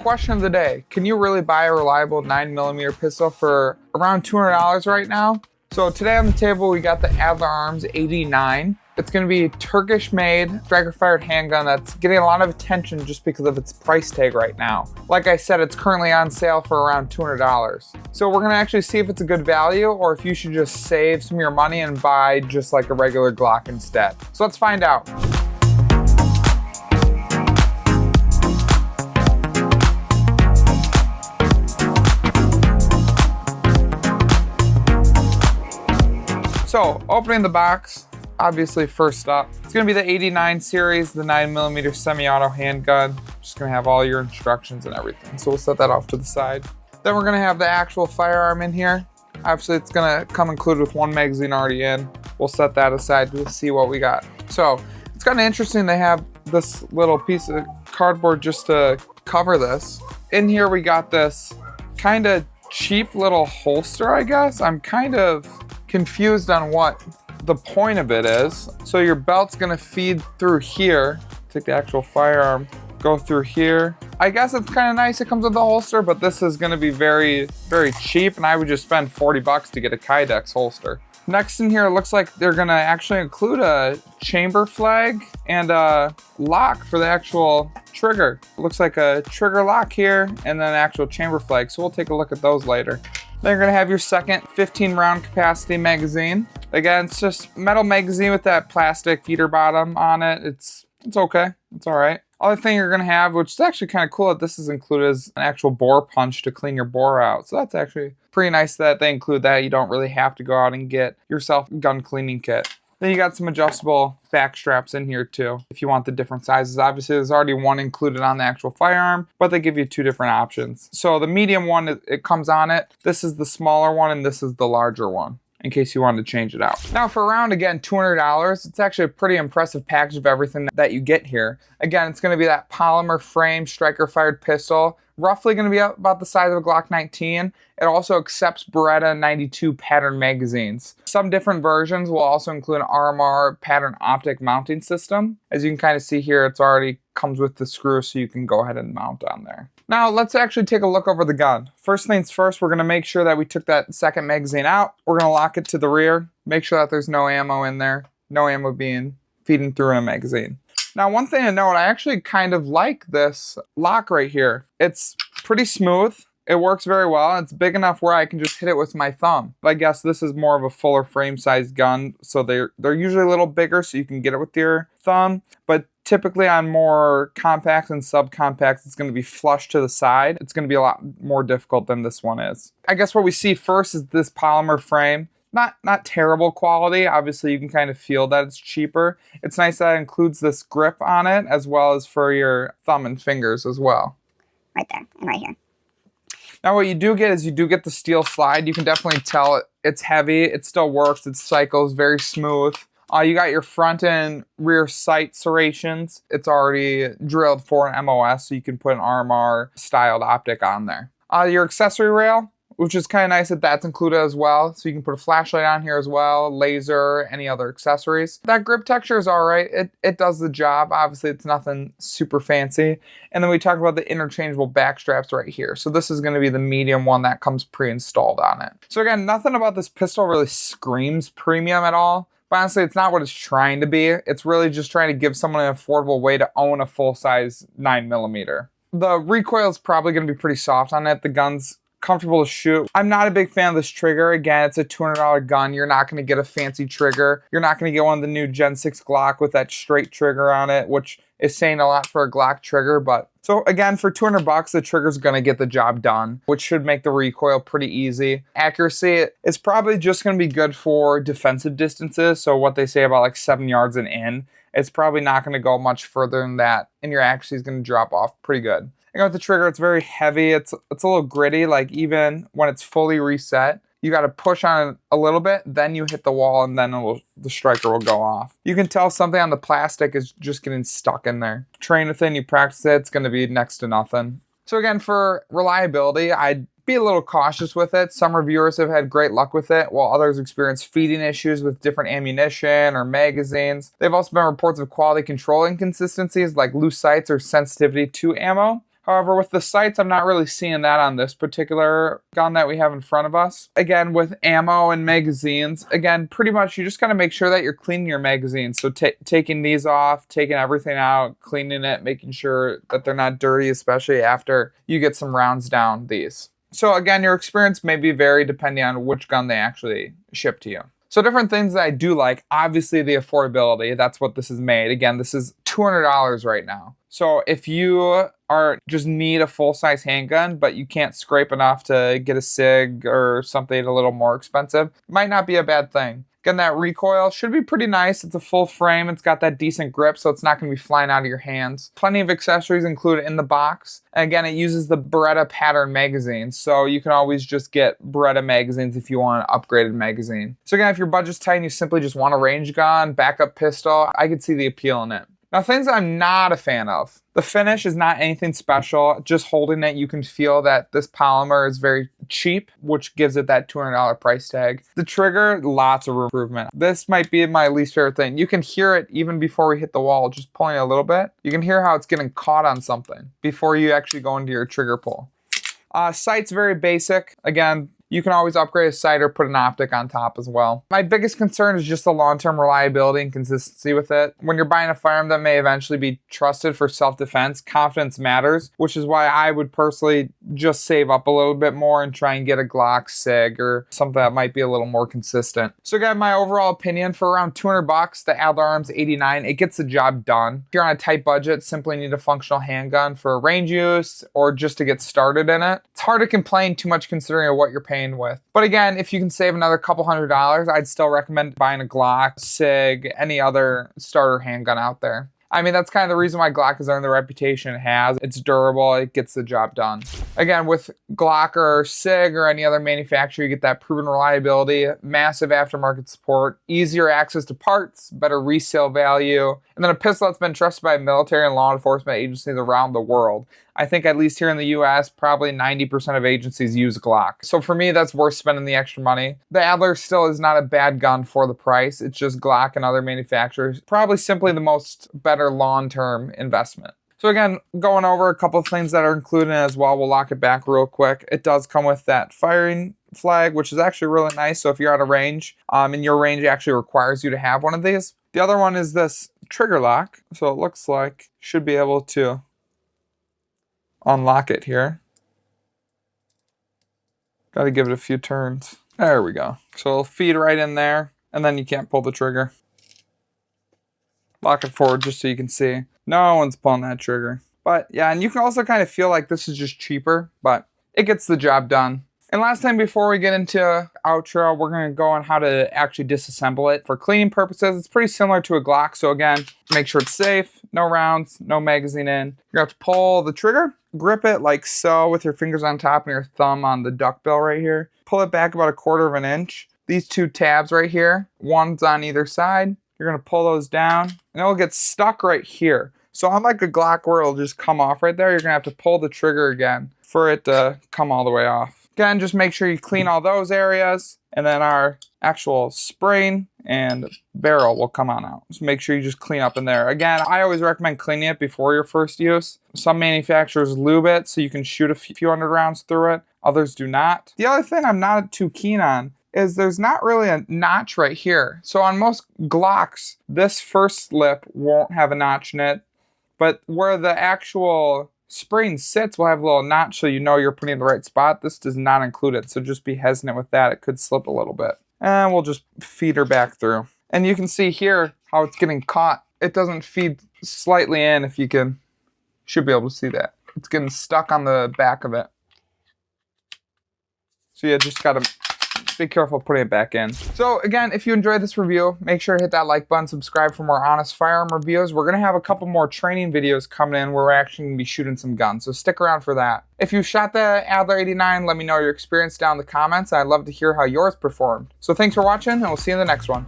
question of the day, can you really buy a reliable 9mm pistol for around $200 right now? So today on the table, we got the Adler Arms AD-9. It's going to be a Turkish-made striker-fired handgun that's getting a lot of attention just because of its price tag right now. Like I said, it's currently on sale for around $200. So we're going to actually see if it's a good value or if you should just save some of your money and buy just like a regular Glock instead. So let's find out. So opening the box, obviously first up, it's gonna be the AD-9 series, the 9mm semi-auto handgun. Just gonna have all your instructions and everything. So we'll set that off to the side. Then we're gonna have the actual firearm in here. Obviously it's gonna come included with one magazine already in. We'll set that aside to see what we got. So it's kind of interesting they have this little piece of cardboard just to cover this. In here we got this kind of cheap little holster, I guess. I'm kind of confused on what the point of it is. So your belt's gonna feed through here. Take the actual firearm, go through here. I guess it's kind of nice it comes with the holster, but this is gonna be very, very cheap, and I would just spend 40 bucks to get a Kydex holster. Next in here, it looks like they're gonna actually include a chamber flag and a lock for the actual trigger. It looks like a trigger lock here and then an actual chamber flag. So we'll take a look at those later. Then you're gonna have your second 15 round capacity magazine. Again, it's just metal magazine with that plastic feeder bottom on it. It's okay, it's all right. Other thing you're gonna have, which is actually kind of cool that this is included, is an actual bore punch to clean your bore out. So that's actually pretty nice that they include that. You don't really have to go out and get yourself a gun cleaning kit. Then you got some adjustable back straps in here too, if you want the different sizes. Obviously, there's already one included on the actual firearm, but they give you two different options. So the medium one, it comes on it. This is the smaller one, and this is the larger one, in case you wanted to change it out. Now for around, again, $200, it's actually a pretty impressive package of everything that you get here. Again, it's gonna be that polymer frame striker-fired pistol, roughly gonna be about the size of a Glock 19. It also accepts Beretta 92 pattern magazines. Some different versions will also include an Armory pattern optic mounting system. As you can kind of see here, it's already comes with the screw, so you can go ahead and mount on there. Now let's actually take a look over the gun. First things first, we're gonna make sure that we took that second magazine out. We're gonna lock it to the rear, make sure that there's no ammo in there, no ammo feeding through in a magazine. Now, one thing to note, I actually kind of like this lock right here. It's pretty smooth. It works very well. It's big enough where I can just hit it with my thumb. I guess this is more of a fuller frame size gun, so they're usually a little bigger, so you can get it with your thumb. But typically on more compacts and subcompacts, it's going to be flush to the side. It's going to be a lot more difficult than this one is. I guess what we see first is this polymer frame. Not terrible quality. Obviously, you can kind of feel that it's cheaper. It's nice that it includes this grip on it, as well as for your thumb and fingers as well. Right there and right here. Now what you do get is you do get the steel slide. You can definitely tell it's heavy. It still works. It cycles very smooth. You got your front and rear sight serrations. It's already drilled for an MOS, so you can put an Armory styled optic on there. Your accessory rail, which is kind of nice that that's included as well. So you can put a flashlight on here as well, laser, any other accessories. That grip texture is all right. It does the job. Obviously, it's nothing super fancy. And then we talk about the interchangeable back straps right here. So this is going to be the medium one that comes pre-installed on it. So again, nothing about this pistol really screams premium at all. But honestly, it's not what it's trying to be. It's really just trying to give someone an affordable way to own a full-size 9mm. The recoil is probably going to be pretty soft on it. The gun's comfortable to shoot. I'm not a big fan of this trigger. Again, it's a $200 gun. You're not going to get a fancy trigger. You're not going to get one of the new Gen 6 Glock with that straight trigger on it, which is saying a lot for a Glock trigger. But so again, for 200 bucks, the trigger's going to get the job done, which should make the recoil pretty easy. Accuracy is probably just going to be good for defensive distances. So what they say about like 7 yards and in, it's probably not going to go much further than that, and your accuracy is going to drop off pretty good. With the trigger, it's very heavy. It's a little gritty. Like even when it's fully reset, you got to push on it a little bit, then you hit the wall, and then the striker will go off. You can tell something on the plastic is just getting stuck in there. Train with it, you practice it, it's going to be next to nothing. So again, for reliability, I'd be a little cautious with it. Some reviewers have had great luck with it, while others experience feeding issues with different ammunition or magazines. There have also been reports of quality control inconsistencies like loose sights or sensitivity to ammo. However, with the sights, I'm not really seeing that on this particular gun that we have in front of us. Again, with ammo and magazines, again, pretty much you just gotta make sure that you're cleaning your magazines. So taking these off, taking everything out, cleaning it, making sure that they're not dirty, especially after you get some rounds down these. So again, your experience may be varied depending on which gun they actually ship to you. So different things that I do like, obviously the affordability, that's what this is made. Again, this is $200 right now. So if you just need a full-size handgun, but you can't scrape enough to get a SIG or something a little more expensive, might not be a bad thing. Again, that recoil should be pretty nice. It's a full frame. It's got that decent grip, so it's not going to be flying out of your hands. Plenty of accessories included in the box. And again, it uses the Beretta pattern magazines, so you can always just get Beretta magazines if you want an upgraded magazine. So again, if your budget's tight and you simply just want a range gun, backup pistol, I could see the appeal in it. Now, things I'm not a fan of. The finish is not anything special. Just holding it, you can feel that this polymer is very cheap, which gives it that $200 price tag. The trigger, lots of improvement. This might be my least favorite thing. You can hear it even before we hit the wall, just pulling a little bit. You can hear how it's getting caught on something before you actually go into your trigger pull. Sight's very basic. Again, you can always upgrade a sight or put an optic on top as well. My biggest concern is just the long-term reliability and consistency with it. When you're buying a firearm that may eventually be trusted for self-defense, confidence matters, which is why I would personally just save up a little bit more and try and get a Glock, SIG, or something that might be a little more consistent. So again, my overall opinion, for around $200, the Adler Arms AD-9, it gets the job done. If you're on a tight budget, simply need a functional handgun for range use or just to get started in it. It's hard to complain too much considering what you're paying with. But again, if you can save another couple $100, I'd still recommend buying a Glock, SIG, any other starter handgun out there. I mean, that's kind of the reason why Glock has earned the reputation it has. It's durable, it gets the job done. Again, with Glock or SIG or any other manufacturer, you get that proven reliability, massive aftermarket support, easier access to parts, better resale value, and then a pistol that's been trusted by military and law enforcement agencies around the world. I think at least here in the US, probably 90% of agencies use Glock. So for me, that's worth spending the extra money. The Adler still is not a bad gun for the price. It's just Glock and other manufacturers. Probably simply the most better long-term investment. So again, going over a couple of things that are included as well. We'll lock it back real quick. It does come with that firing flag, which is actually really nice. So if you're out of range, and your range actually requires you to have one of these. The other one is this trigger lock. So it looks like should be able to unlock it here. Got to give it a few turns. There we go. So it'll feed right in there, and then you can't pull the trigger. Lock it forward just so you can see. No one's pulling that trigger. But yeah, and you can also kind of feel like this is just cheaper, but it gets the job done. And last time before we get into outro, we're going to go on how to actually disassemble it. For cleaning purposes, it's pretty similar to a Glock. So again, make sure it's safe, no rounds, no magazine in. You're going to have to pull the trigger, grip it like so with your fingers on top and your thumb on the duckbill right here. Pull it back about 1/4 of an inch. These two tabs right here, one's on either side. You're going to pull those down and it'll get stuck right here. So unlike a Glock where it'll just come off right there, you're going to have to pull the trigger again for it to come all the way off. Again, just make sure you clean all those areas, and then our actual spring and barrel will come on out. Just make sure you just clean up in there. Again, I always recommend cleaning it before your first use. Some manufacturers lube it so you can shoot a few hundred rounds through it. Others do not. The other thing I'm not too keen on is there's not really a notch right here. So on most Glocks, this first lip won't have a notch in it, but where the actual spring sits will have a little notch so you know you're putting it in the right spot. This does not include it, so just be hesitant with that. It could slip a little bit. And we'll just feed her back through. And you can see here how it's getting caught. It doesn't feed slightly in. If you can, should be able to see that. It's getting stuck on the back of it. So you just gotta be careful putting it back in. So again, if you enjoyed this review, make sure to hit that like button, subscribe for more honest firearm reviews. We're gonna have a couple more training videos coming in where we're actually gonna be shooting some guns, so stick around for that. If you shot the Adler 89, let me know your experience down in the comments. I'd love to hear how yours performed. So thanks for watching, and we'll see you in the next one.